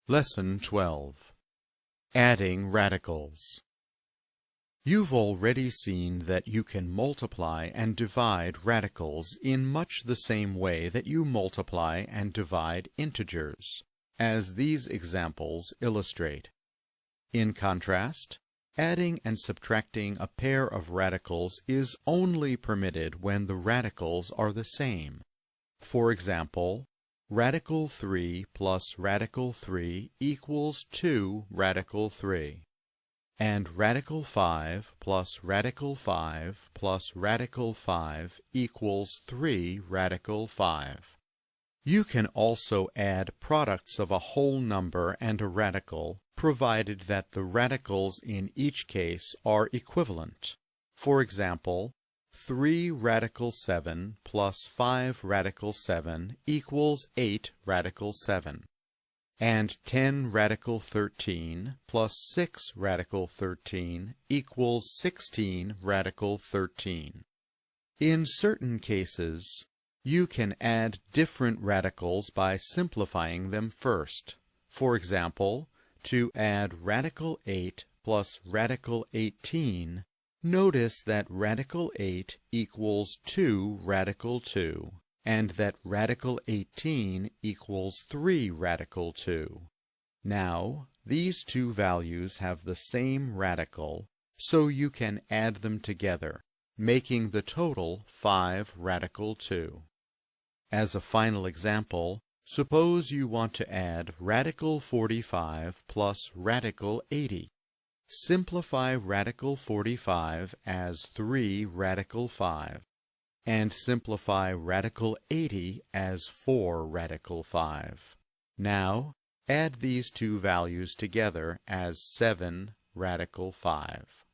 Lesson 12. Adding radicals. You've already seen that you can multiply and divide radicals in much the same way that you multiply and divide integers, as these examples illustrate. In contrast, adding and subtracting a pair of radicals is only permitted when the radicals are the same. For example, radical 3 plus radical 3 equals 2 radical 3. And radical 5 plus radical 5 plus radical 5 equals 3 radical 5. You can also add products of a whole number and a radical, provided that the radicals in each case are equivalent. For example, 3 radical 7 plus 5 radical 7 equals 8 radical 7. And 10 radical 13 plus 6 radical 13 equals 16 radical 13. In certain cases, you can add different radicals by simplifying them first. For example, to add radical 8 plus radical 18, notice that radical 8 equals 2 radical 2, and that radical 18 equals 3 radical 2. Now, these two values have the same radical, so you can add them together, making the total 5 radical 2. As a final example, suppose you want to add radical 45 plus radical 80. Simplify radical 45 as 3 radical 5, and simplify radical 80 as 4 radical 5. Now, add these two values together as 7 radical 5.